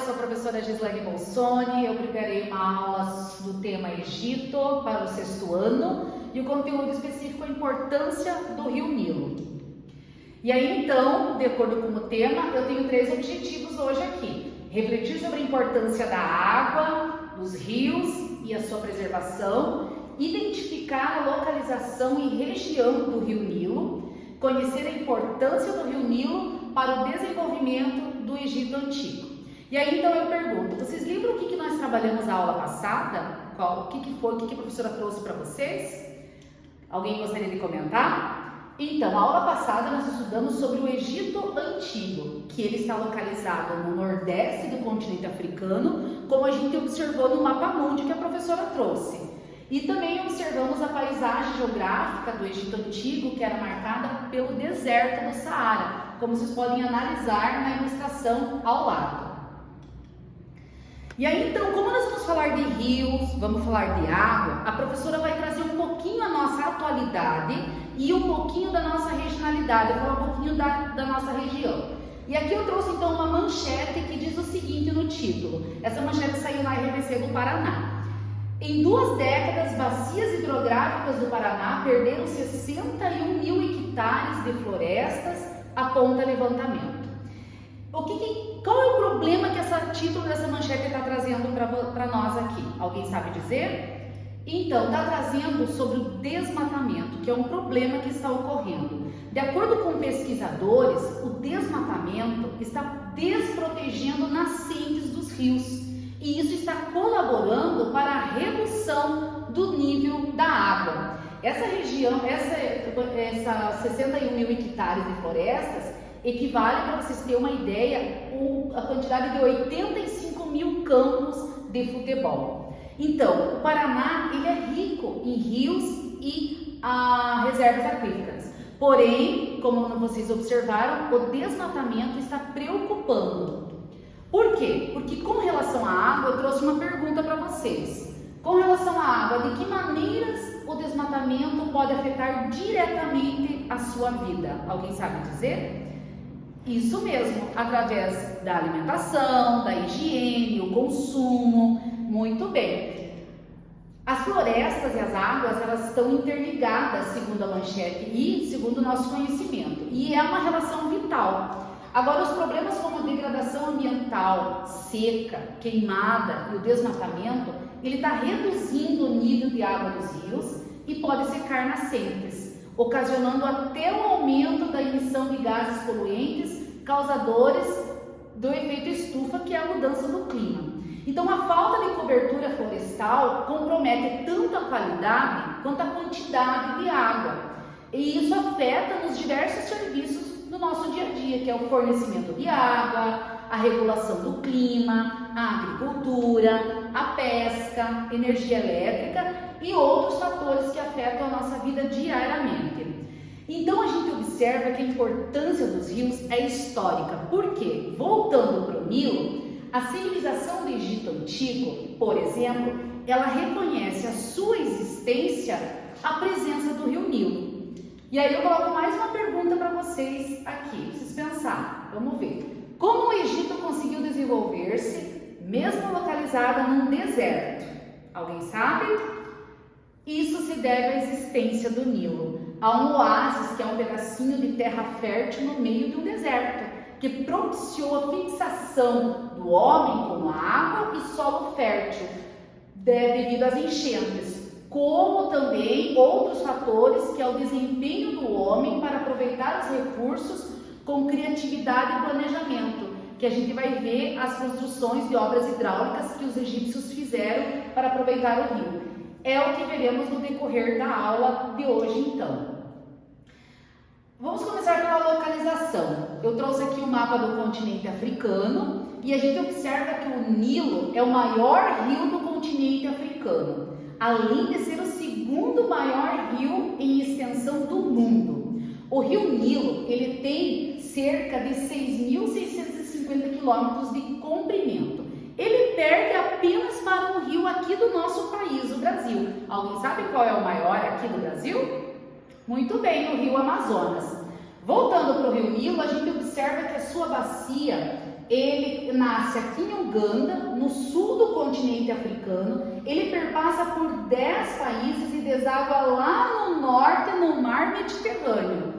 sou a professora Gislaine Bolsoni. Eu preparei uma aula do tema Egito para o 6º ano e o conteúdo específico é a importância do Rio Nilo. E aí então, de acordo com o tema, eu tenho 3 objetivos hoje aqui. Refletir sobre a importância da água, dos rios e a sua preservação, identificar a localização e região do Rio Nilo, conhecer a importância do Rio Nilo para o desenvolvimento do Egito Antigo. E aí então eu pergunto, vocês lembram o que nós trabalhamos na aula passada? O que foi, o que a professora trouxe para vocês? Alguém gostaria de comentar? Então, na aula passada nós estudamos sobre o Egito Antigo, que ele está localizado no nordeste do continente africano, como a gente observou no mapa mundi que a professora trouxe. E também observamos a paisagem geográfica do Egito Antigo, que era marcada pelo deserto do Saara, como vocês podem analisar na ilustração ao lado. E aí então, como nós vamos falar de rios, vamos falar de água, a professora vai trazer um pouquinho a nossa atualidade e um pouquinho da nossa regionalidade, falar um pouquinho da nossa região. E aqui eu trouxe então uma manchete que diz o seguinte no título. Essa manchete saiu na RBC do Paraná. Em 2 décadas, bacias hidrográficas do Paraná perderam 61 mil hectares de florestas, aponta levantamento. Qual é o problema que esse título dessa manchete está trazendo para nós aqui? Alguém sabe dizer? Então, está trazendo sobre o desmatamento, que é um problema que está ocorrendo. De acordo com pesquisadores, o desmatamento está desprotegendo nascentes dos rios. E isso está colaborando para a redução do nível da água. Essa região, essa 61 mil hectares de florestas, equivale, para vocês terem uma ideia, a quantidade de 85 mil campos de futebol. Então, o Paraná ele é rico em rios e reservas aquíferas. Porém, como vocês observaram, o desmatamento está preocupando. Por quê? Porque com relação à água, eu trouxe uma pergunta para vocês. Com relação à água, de que maneiras o desmatamento pode afetar diretamente a sua vida? Alguém sabe dizer? Isso mesmo, através da alimentação, da higiene, o consumo. Muito bem. As florestas e as águas, elas estão interligadas, segundo a manchete e segundo o nosso conhecimento. E é uma relação vital. Agora, os problemas como a degradação ambiental, seca, queimada e o desmatamento, ele está reduzindo o nível de água dos rios e pode secar nascentes, ocasionando até o aumento da emissão de gases poluentes causadores do efeito estufa, que é a mudança do clima. Então, a falta de cobertura florestal compromete tanto a qualidade quanto a quantidade de água. E isso afeta nos diversos serviços do nosso dia a dia, que é o fornecimento de água, a regulação do clima, a agricultura, a pesca, energia elétrica e outros fatores que afetam a nossa vida diariamente. Então a gente observa que a importância dos rios é histórica. Por quê? Voltando para o Nilo, a civilização do Egito Antigo, por exemplo, ela reconhece a sua existência, a presença do Rio Nilo. E aí eu coloco mais uma pergunta para vocês aqui, vocês pensar, vamos ver. Como o Egito conseguiu desenvolver-se, mesmo localizada num deserto? Alguém sabe? Isso se deve à existência do Nilo, a um oásis, que é um pedacinho de terra fértil no meio de um deserto, que propiciou a fixação do homem com a água e solo fértil, devido às enchentes, como também outros fatores, que é o desempenho do homem para aproveitar os recursos com criatividade e planejamento, que a gente vai ver as construções de obras hidráulicas que os egípcios fizeram para aproveitar o rio. É o que veremos no decorrer da aula de hoje, então. Vamos começar pela localização. Eu trouxe aqui o mapa do continente africano e a gente observa que o Nilo é o maior rio do continente africano, além de ser o 2º maior rio em extensão do mundo. O rio Nilo, ele tem cerca de 6.650 quilômetros de comprimento. Ele perde apenas para um rio aqui do nosso país, o Brasil. Alguém sabe qual é o maior aqui do Brasil? Muito bem, o rio Amazonas. Voltando para o rio Nilo, a gente observa que a sua bacia ele nasce aqui em Uganda, no sul do continente africano, ele perpassa por 10 países e deságua lá no norte, no mar Mediterrâneo.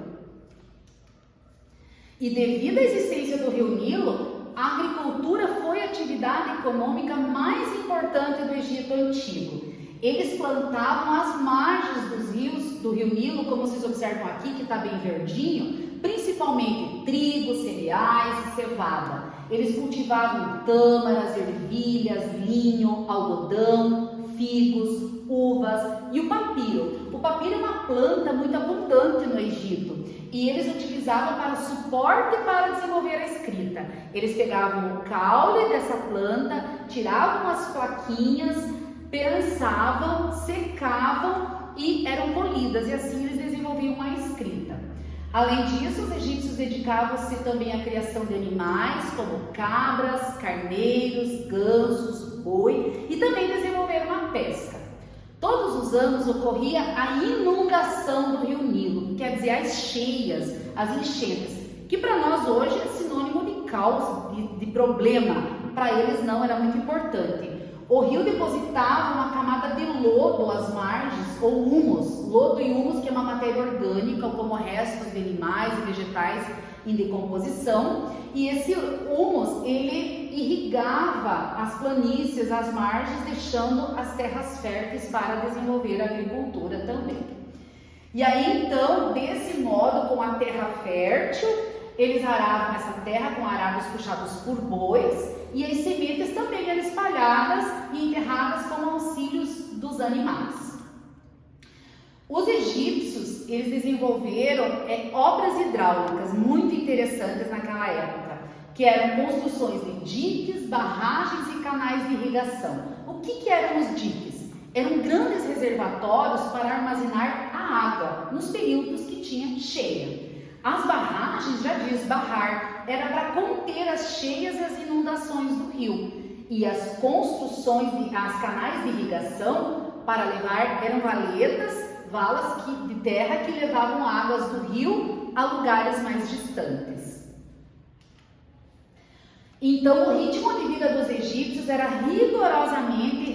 E devido à existência do rio Nilo, a agricultura foi a atividade econômica mais importante do Egito Antigo. Eles plantavam as margens dos rios, do rio Nilo, como vocês observam aqui, que está bem verdinho, principalmente trigo, cereais e cevada. Eles cultivavam tâmaras, ervilhas, linho, algodão, figos, uvas e o papiro. O papiro é uma planta muito abundante no Egito e eles utilizavam para suporte para desenvolver a escrita. Eles pegavam o caule dessa planta, tiravam as plaquinhas, prensavam, secavam e eram polidas, e assim eles desenvolviam uma escrita. Além disso, os egípcios dedicavam-se também à criação de animais como cabras, carneiros, gansos, boi, e também desenvolveram a pesca. Todos os anos ocorria a inundação do rio Nilo, quer dizer, as cheias, as enchentes, que para nós hoje é sinônimo de caos, de problema. Para eles não, era muito importante. O rio depositava uma camada de lodo às margens, ou humus. Lodo e humus, que é uma matéria orgânica, como restos de animais e vegetais em decomposição. E esse humus, ele irrigava as planícies, as margens, deixando as terras férteis para desenvolver a agricultura também. E aí, então, desse modo, com a terra fértil, eles aravam essa terra com arados puxados por bois, e as sementes também eram espalhadas e enterradas com auxílios dos animais. Os egípcios, eles desenvolveram obras hidráulicas muito interessantes naquela época, que eram construções de diques, barragens e canais de irrigação. O que eram os diques? Eram grandes reservatórios para armazenar a água nos períodos que tinha cheia. As barragens, já diz barrar, era para conter as cheias e as inundações do rio. E as construções, as canais de irrigação para levar, eram valas de terra que levavam águas do rio a lugares mais distantes. Então, o ritmo de vida dos egípcios era rigorosamente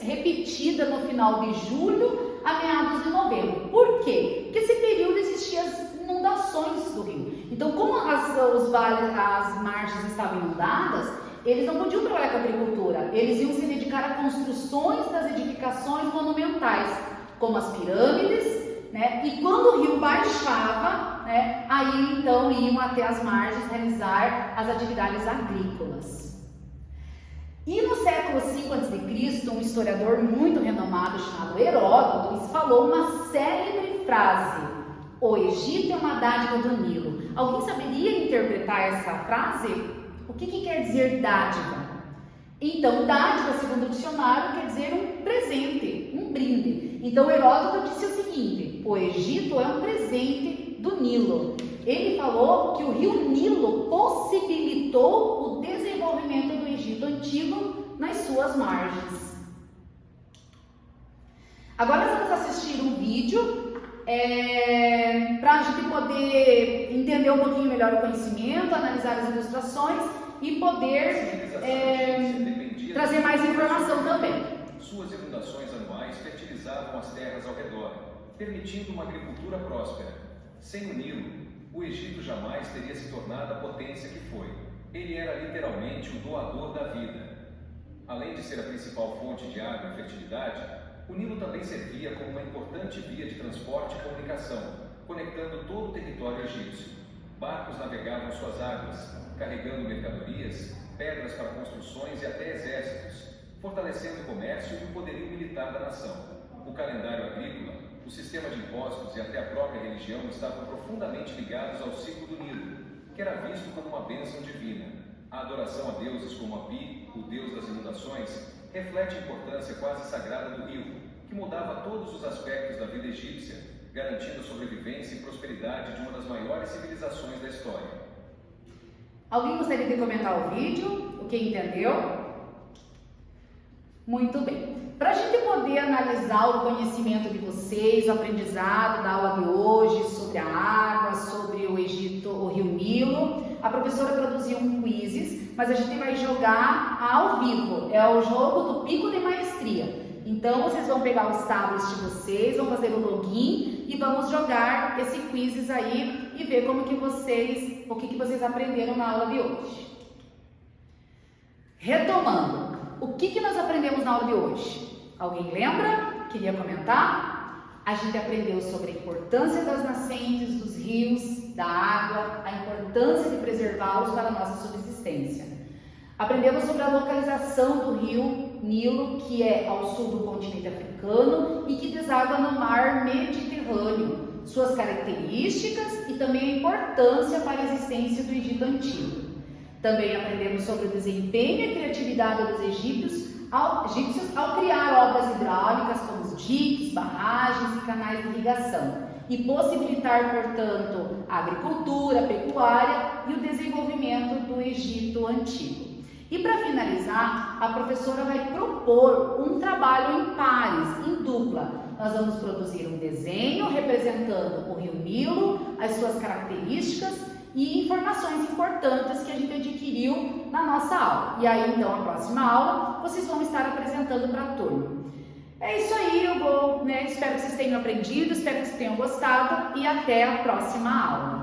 repetida no final de julho a meados de novembro. Por quê? Porque esse período existiam as inundações do rio. Então, como os vales, as margens estavam inundadas, eles não podiam trabalhar com a agricultura. Eles iam se dedicar a construções das edificações monumentais, como as pirâmides, né? E quando o rio baixava, né, aí então iam até as margens realizar as atividades agrícolas. E no século V a.C., um historiador muito renomado chamado Heródoto falou uma célebre frase: o Egito é uma dádiva do Nilo. Alguém saberia interpretar essa frase? O que quer dizer dádiva? Então, dádiva, segundo o dicionário, quer dizer um presente, um brinde. Então, Heródoto disse o seguinte: o Egito é um presente do Nilo. Ele falou que o rio Nilo possibilitou o desenvolvimento do Egito Antigo nas suas margens. Agora nós vamos assistir um vídeo para a gente poder entender um pouquinho melhor o conhecimento, analisar as ilustrações e poder trazer mais informação também. Suas inundações anuais fertilizavam as terras ao redor, permitindo uma agricultura próspera. Sem o Nilo, o Egito jamais teria se tornado a potência que foi. Ele era literalmente o doador da vida. Além de ser a principal fonte de água e fertilidade, o Nilo também servia como uma importante via de transporte e comunicação, conectando todo o território egípcio. Barcos navegavam suas águas, carregando mercadorias, pedras para construções e até exércitos, fortalecendo o comércio e o poderio militar da nação. O calendário agrícola, o sistema de impostos e até a própria religião estavam profundamente ligados ao ciclo do Nilo, que era visto como uma bênção divina. A adoração a deuses como Api, o deus das inundações, reflete a importância quase sagrada do rio, que mudava todos os aspectos da vida egípcia, garantindo a sobrevivência e prosperidade de uma das maiores civilizações da história. Alguém gostaria de comentar o vídeo? O que entendeu? Muito bem. Para a gente poder analisar o conhecimento de vocês, o aprendizado da aula de hoje sobre a água, sobre o Egito, o rio Nilo, a professora produziu um quizzes, mas a gente vai jogar ao vivo. É o jogo do Pico de Maestria. Então, vocês vão pegar os tablets de vocês, vão fazer o login e vamos jogar esse quizzes aí e ver como que vocês, o que vocês aprenderam na aula de hoje. Retomando, o que nós aprendemos na aula de hoje? Alguém lembra? Queria comentar? A gente aprendeu sobre a importância das nascentes, dos rios, da água, a importância de preservá-los para a nossa subsistência. Aprendemos sobre a localização do rio Nilo, que é ao sul do continente africano e que deságua no mar Mediterrâneo, suas características e também a importância para a existência do Egito Antigo. Também aprendemos sobre o desempenho e a criatividade dos egípcios ao criar obras hidráulicas como os diques, barragens e canais de irrigação e possibilitar, portanto, a agricultura, a pecuária e o desenvolvimento do Egito Antigo. E para finalizar, a professora vai propor um trabalho em pares, em dupla. Nós vamos produzir um desenho representando o rio Nilo, as suas características e informações importantes que a gente adquiriu na nossa aula. E aí, então, a próxima aula, vocês vão estar apresentando para a turma. É isso aí, espero que vocês tenham aprendido, espero que vocês tenham gostado e até a próxima aula.